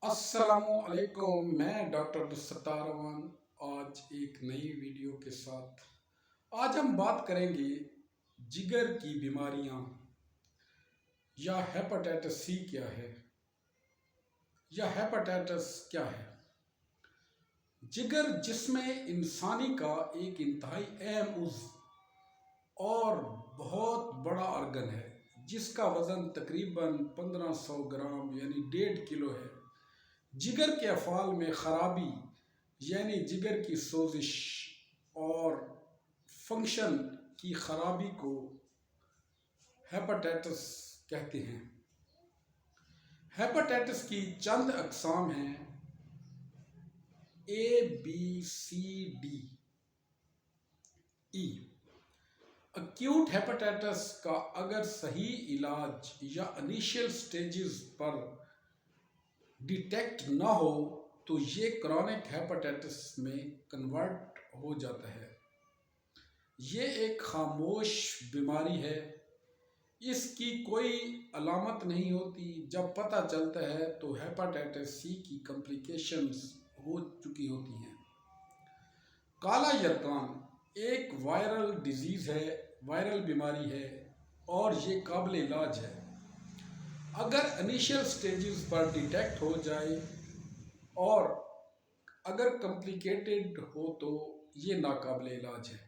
السلام علیکم، میں ڈاکٹر عبدالستار امان آج ایک نئی ویڈیو کے ساتھ آج ہم بات کریں گے جگر کی بیماریاں یا ہیپاٹائٹس سی کیا ہے یا ہیپاٹائٹس کیا ہے۔ جگر جسم انسانی کا ایک انتہائی اہم عضو اور بہت بڑا آرگن ہے جس کا وزن تقریباً 1500 گرام یعنی 1.5 کلو ہے۔ جگر کے افعال میں خرابی یعنی جگر کی سوزش اور فنکشن کی خرابی کو ہیپاٹائٹس کہتے ہیں۔ ہیپاٹائٹس کی چند اقسام ہیں ABCDE۔ ایکیوٹ ہیپاٹائٹس کا اگر صحیح علاج یا انیشیل سٹیجز پر ڈیٹیکٹ نہ ہو تو یہ کرونک ہیپاٹائٹس میں کنورٹ ہو جاتا ہے۔ یہ ایک خاموش بیماری ہے، اس کی کوئی علامت نہیں ہوتی، جب پتہ چلتا ہے تو ہیپاٹائٹس سی کی کمپلیکیشنز ہو چکی ہوتی ہیں۔ کالا یرقان ایک وائرل ڈیزیز ہے، وائرل بیماری ہے اور یہ قابل علاج ہے۔ اگر انیشیل سٹیجز پر ڈیٹیکٹ ہو جائے اور اگر کمپلیکیٹڈ ہو تو یہ ناقابل علاج ہے۔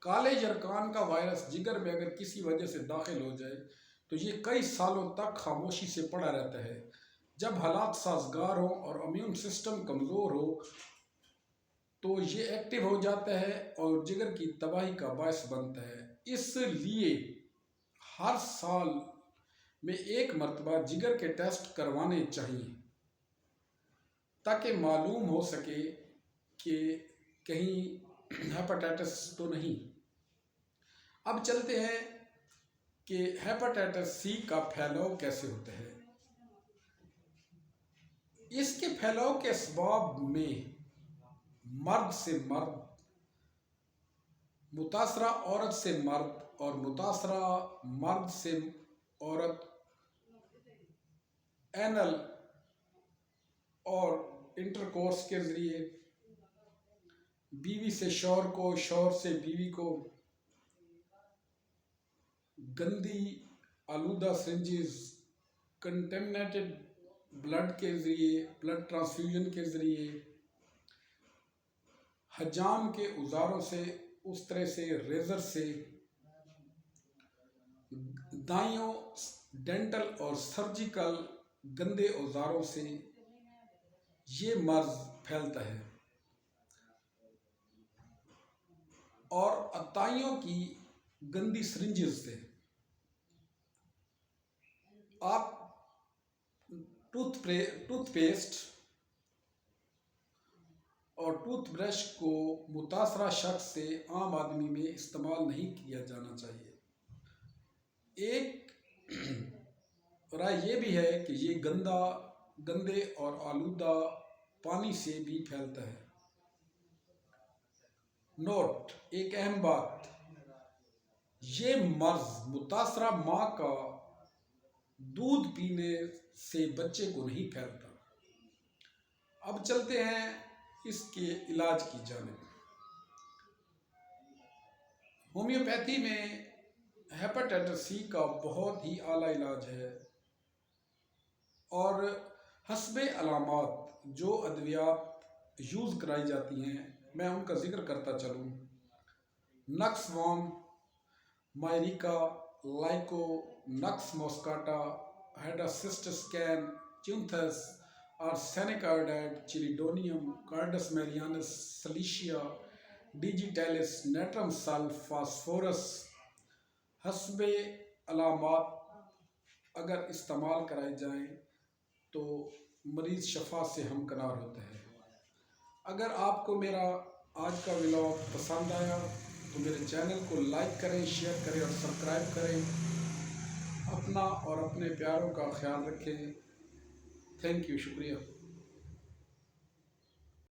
کالے یرقان کا وائرس جگر میں اگر کسی وجہ سے داخل ہو جائے تو یہ کئی سالوں تک خاموشی سے پڑا رہتا ہے۔ جب حالات سازگار ہوں اور امیون سسٹم کمزور ہو تو یہ ایکٹیو ہو جاتا ہے اور جگر کی تباہی کا باعث بنتا ہے۔ اس لیے ہر سال میں 1 مرتبہ جگر کے ٹیسٹ کروانے چاہیے تاکہ معلوم ہو سکے کہ کہیں ہیپاٹائٹس تو نہیں۔ اب چلتے ہیں کہ ہیپاٹائٹس سی کا پھیلاؤ کیسے ہوتا ہے۔ اس کے پھیلاؤ کے اسباب میں مرد سے مرد، متاثرہ عورت سے مرد اور متاثرہ مرد سے عورت، اینل اور انٹرکورس کے ذریعے، بیوی سے شوہر کو، شوہر سے بیوی کو، گندی آلودہ سرنجز، کنٹیمنیٹڈ بلڈ کے ذریعے، بلڈ ٹرانسفیوژن کے ذریعے، حجام کے اوزاروں سے، اس طرح سے ریزر سے، دائیوں ڈینٹل اور سرجیکل گندے اوزاروں سے یہ مرض پھیلتا ہے، اور عطائیوں کی گندی سرنجز سے۔ آپ ٹوتھ پیسٹ اور ٹوتھ برش کو متاثرہ شخص سے عام آدمی میں استعمال نہیں کیا جانا چاہیے۔ ایک رائے یہ بھی ہے کہ یہ گندے اور آلودہ پانی سے بھی پھیلتا ہے۔ نوٹ: ایک اہم بات، یہ مرض متاثرہ ماں کا دودھ پینے سے بچے کو نہیں پھیلتا۔ اب چلتے ہیں اس کے علاج کی جانب۔ ہومیوپیتھی میں ہیپاٹائٹس سی کا بہت ہی اعلیٰ علاج ہے، اور حسب علامات جو ادویات یوز کرائی جاتی ہیں میں ان کا ذکر کرتا چلوں: نکس وام، مائریکا، لائکو، نکس موسکاٹا، ہیڈاسسٹسکین، chionanthus, arsenic iodide, chelidonium, carduus marianus, silicea, digitalis, natrum sulph, phosphorus. حسب علامات اگر استعمال کرائے جائیں تو مریض شفا سے ہمکنار ہوتا ہے۔ اگر آپ کو میرا آج کا ولاگ پسند آیا تو میرے چینل کو لائک کریں، شیئر کریں اور سبسکرائب کریں۔ اپنا اور اپنے پیاروں کا خیال رکھیں۔ تھینک یو، شکریہ۔